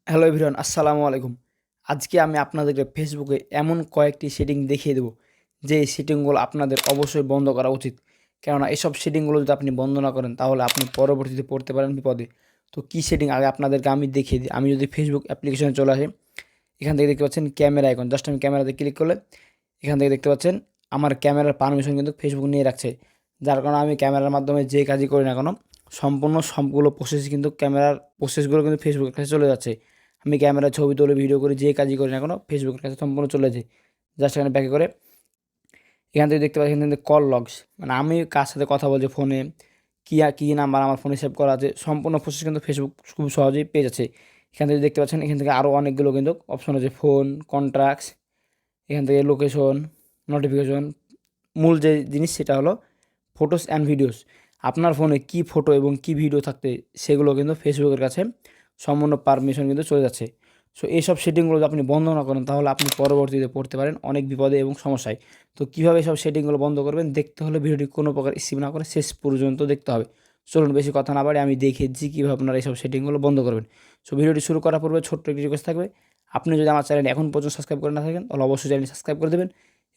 Hello everyone, আসসালামু আলাইকুম। আজকে আমি আপনাদেরকে ফেসবুকে এমন কয়েকটি সেটিং দেখিয়ে দেবো, যে এই সেটিংগুলো আপনাদের অবশ্যই বন্ধ করা উচিত। কেননা এসব সেটিংগুলো যদি আপনি বন্ধ না করেন, তাহলে আপনি পরবর্তীতে পড়তে পারেন বিপদে। তো কী সেটিং আগে আপনাদেরকে আমি দেখিয়ে দিই। আমি যদি ফেসবুক অ্যাপ্লিকেশনে চলে আসি, এখান থেকে দেখতে পাচ্ছেন ক্যামেরা আইকন। জাস্ট আমি ক্যামেরাতে ক্লিক করলে এখান থেকে দেখতে পাচ্ছেন আমার ক্যামেরার পারমিশন কিন্তু ফেসবুক নিয়ে রাখছে। যার কারণে আমি ক্যামেরার মাধ্যমে যে কাজই করি না কেন, সম্পূর্ণ সবগুলো প্রসেস কিন্তু ক্যামেরার প্রসেসগুলো কিন্তু ফেসবুকের কাছে চলে যাচ্ছে। আমি ক্যামেরায় ছবি তুলে ভিডিও করি, যে কাজই করি না কেন ফেসবুকের কাছে সম্পূর্ণ চলে যায়। জাস্ট এখানে ব্যাকে করে এখান থেকে দেখতে পাচ্ছি এখান থেকে কল লগস, মানে আমি কার সাথে কথা বলছি ফোনে, কী নাম্বার আমার ফোনে সেভ করা আছে, সম্পূর্ণ প্রসেস কিন্তু ফেসবুক খুব সহজেই পেয়ে যাচ্ছে। এখান থেকে দেখতে পাচ্ছেন এখান থেকে আরও অনেকগুলো কিন্তু অপশন আছে, ফোন, কন্ট্রাক্টস, এখান থেকে লোকেশন, নোটিফিকেশন। মূল যে জিনিস সেটা হলো ফটোস অ্যান্ড ভিডিওস। আপনার ফোনে কী ফটো এবং কী ভিডিও থাকতে সেগুলো কিন্তু ফেসবুকের কাছে সম্পূর্ণ পারমিশন কিন্তু চলে যাচ্ছে। সো এইসব সেটিংগুলো যদি আপনি বন্ধ না করেন, তাহলে আপনি পরবর্তীতে পড়তে পারেন অনেক বিপদে এবং সমস্যায়। তো কীভাবে সব সেটিংগুলো বন্ধ করবেন, দেখতে হলে ভিডিওটি কোনো প্রকার স্কিপ না করে শেষ পর্যন্ত দেখতে হবে। চলুন বেশি কথা না বাড়ে আমি দেখিয়ে দিচ্ছি কীভাবে আপনারা এইসব সেটিংগুলো বন্ধ করবেন। সো ভিডিওটি শুরু করার পূর্বে ছোট্ট একটি রিকোয়েস্ট থাকবে, আপনি যদি আমার চ্যানেল এখন পর্যন্ত সাবস্ক্রাইব করে না থাকেন, তাহলে অবশ্যই চ্যানেলটি সাবস্ক্রাইব করে দেবেন।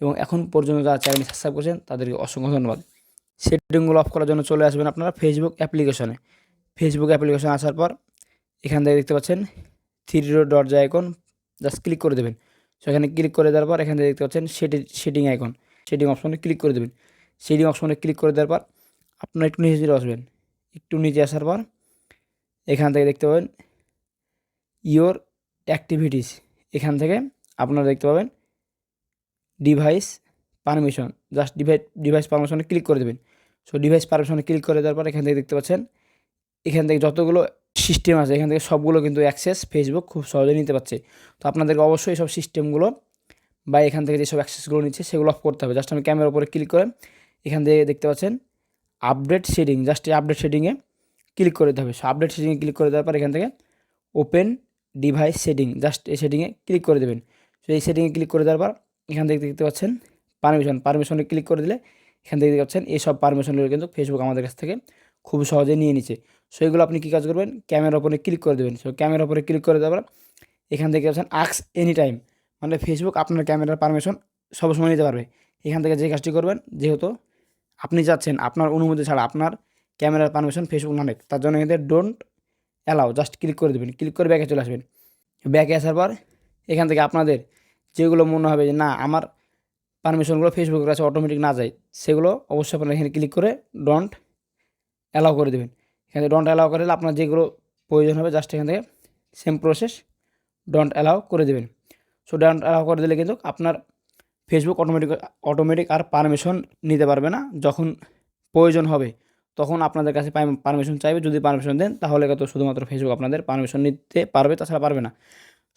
এবং এখন পর্যন্ত যারা চ্যানেলটি সাবস্ক্রাইব করেছেন তাদেরকে অসংখ্য ধন্যবাদ। সেটিংগুলো অফ করার জন্য চলে আসবেন আপনারা ফেসবুক অ্যাপ্লিকেশনে। ফেসবুক অ্যাপ্লিকেশন আসার পর এখান থেকে দেখতে পাচ্ছেন থ্রি ডট যে আইকন, জাস্ট ক্লিক করে দেবেন। সো এখানে ক্লিক করে দেওয়ার পর এখান থেকে দেখতে পাচ্ছেন সেটিং আইকন, সেটিং অপশনে ক্লিক করে দেবেন। সেটিং অপশনে ক্লিক করে দেওয়ার পর আপনারা একটু নিচে চলে আসবেন। একটু নিচে আসার পর এখান থেকে দেখতে পাবেন ইওর অ্যাক্টিভিটিস। এখান থেকে আপনারা দেখতে পাবেন ডিভাইস পারমিশন। জাস্ট ডিভাইস পারমিশনে ক্লিক করে দেবেন। সো ডিভাইস পারমিশনে ক্লিক করে দেওয়ার পর এখান থেকে দেখতে পাচ্ছেন এখান থেকে যতগুলো সিস্টেম আছে এখান থেকে সবগুলো কিন্তু অ্যাক্সেস ফেসবুক খুব সহজে নিতে পারছে। তো আপনাদেরকে অবশ্যই সব সিস্টেমগুলো বা এখান থেকে যেসব অ্যাক্সেসগুলো নিচ্ছে সেগুলো অফ করতে হবে। জাস্ট আমি ক্যামেরার উপরে ক্লিক করে এখান থেকে দেখতে পাচ্ছেন আপডেট সেটিং, জাস্ট এই আপডেট সেটিংয়ে ক্লিক করে দিতে হবে। সো আপডেট সেটিংয়ে ক্লিক করে দেওয়ার পর এখান থেকে ওপেন ডিভাইস সেটিং, জাস্ট এই সেটিংয়ে ক্লিক করে দেবেন। সো এই সেটিংয়ে ক্লিক করে দেওয়ার পর এখান থেকে দেখতে পাচ্ছেন পারমিশনে ক্লিক করে দিলে এখান থেকে দেখতে পাচ্ছেন এইসব পারমিশনগুলো কিন্তু ফেসবুক আমাদের কাছ থেকে খুব সহজে নিয়ে নিচ্ছে। সো এগুলো আপনি কী কাজ করবেন, ক্যামেরার উপরে ক্লিক করে দেবেন। সো ক্যামেরার উপরে ক্লিক করে দেওয়ার পর এখান থেকে আছেন আক্স এনি টাইম, মানে ফেসবুক আপনার ক্যামেরার পারমিশন সবসময় নিতে পারবে। এখান থেকে যে কাজটি করবেন, যেহেতু আপনি চাচ্ছেন আপনার অনুমতি ছাড়া আপনার ক্যামেরার পারমিশন ফেসবুক না নেয়, তার জন্য এখানে ডোন্ট অ্যালাউ জাস্ট ক্লিক করে দেবেন। ক্লিক করে ব্যাকে চলে আসবেন। ব্যাকে আসার পর এখান থেকে আপনাদের যেগুলো মনে হবে যে না আমার পারমিশনগুলো ফেসবুকের কাছে অটোমেটিক না যায়, সেগুলো অবশ্যই আপনারা এখানে ক্লিক করে ডোন্ট অ্যালাউ করে দেবেন। এখানে ডোন্ট অ্যালাউ করে দিলে আপনার যেগুলো প্রয়োজন হবে জাস্ট এখান থেকে সেম প্রসেস ডোন্ট অ্যালাউ করে দেবেন। সো ডোন্ট অ্যালাউ করে দিলে কিন্তু আপনার ফেসবুক অটোমেটিক আর পারমিশন নিতে পারবে না। যখন প্রয়োজন হবে তখন আপনাদের কাছে পারমিশন চাইবে। যদি পারমিশন দেন তাহলে তো শুধুমাত্র ফেসবুক আপনাদের পারমিশন নিতে পারবে, তাছাড়া পারবে না।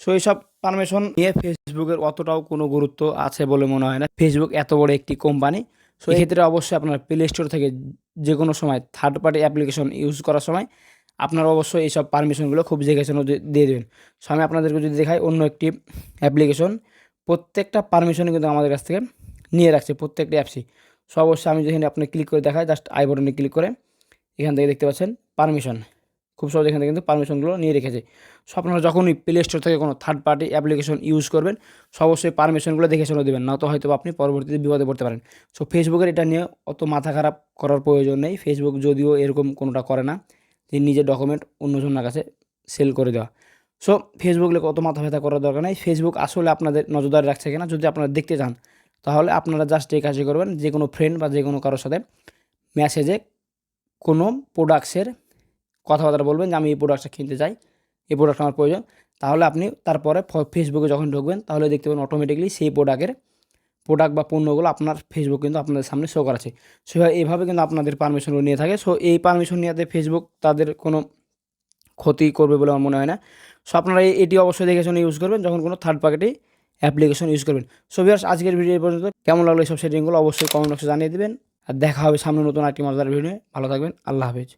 সো এইসব পারমিশন নিয়ে ফেসবুকের অতটাও কোনো গুরুত্ব আছে বলে মনে হয় না। ফেসবুক এত বড় একটি কোম্পানি। সো এক্ষেত্রে অবশ্যই আপনার প্লে স্টোর থেকে যে কোনো সময় থার্ড পার্টি অ্যাপ্লিকেশন ইউজ করার সময় আপনারা অবশ্যই এইসব পারমিশনগুলো খুব দেখে শুনে দিয়ে দেবেন। সো আমি আপনাদেরকে যদি দেখাই অন্য একটি অ্যাপ্লিকেশন, প্রত্যেকটা পারমিশনই কিন্তু আমাদের কাছ থেকে নিয়ে রাখছে, প্রত্যেকটা অ্যাপসই। সো অবশ্যই আমি যেখানে আপনি ক্লিক করে দেখাই, জাস্ট আই বাটনে ক্লিক করে এখান থেকে দেখতে পাচ্ছেন পারমিশন, খুব সহজ এখান থেকে কিন্তু পারমিশনগুলো নিয়ে রেখেছে। সো আপনারা যখনই প্লে স্টোর থেকে কোনো থার্ড পার্টি অ্যাপ্লিকেশন ইউজ করবেন, সো অবশ্যই পারমিশনগুলো দেখে শুনে দেবেন, না তো হয়তো আপনি পরবর্তীতে বিপদে পড়তে পারেন। সো ফেসবুকের এটা নিয়ে অত মাথা খারাপ করার প্রয়োজন নেই। ফেসবুক যদিও এরকম কোনোটা করে না যে নিজের ডকুমেন্ট অন্যজনের কাছে সেল করে দেওয়া। সো ফেসবুক অত মাথা ব্যথা করার দরকার নেই। ফেসবুক আসলে আপনাদের নজরদারি রাখছে কিনা যদি আপনারা দেখতে চান, তাহলে আপনারা জাস্ট এই কাজই করবেন, যে কোনো ফ্রেন্ড বা যে কোনো কারোর সাথে মেসেজে কোনো প্রোডাক্টসের কথাবার্তা বলবেন যে আমি এই প্রোডাক্টটা কিনতে চাই, এই প্রোডাক্ট আমার প্রয়োজন। তাহলে আপনি তারপরে ফেসবুকে যখন ঢুকবেন তাহলে দেখতে পাবেন অটোমেটিকলি সেই প্রোডাক্ট বা পণ্যগুলো আপনার ফেসবুক কিন্তু আপনাদের সামনে শো করাচ্ছে। সো এইভাবে কিন্তু আপনাদের পারমিশনগুলো নিয়ে থাকে। সো এই পারমিশন নেওয়াতে ফেসবুক তাদের কোনো ক্ষতি করবে বলে আমার মনে হয় না। সো আপনারা এটি অবশ্যই দেখে শুনে ইউজ করবেন যখন কোনো থার্ড পার্টি অ্যাপ্লিকেশন ইউজ করবেন। সো ভিউয়ার্স, আজকের ভিডিও এই পর্যন্ত। কেমন লাগলো এইসব সেটিংগুলো অবশ্যই কমেন্ট বক্সে জানিয়ে দেবেন। আর দেখা হবে সামনে নতুন আরেকটি মজাদার ভিডিও। ভালো থাকবেন, আল্লাহ হাফেজ।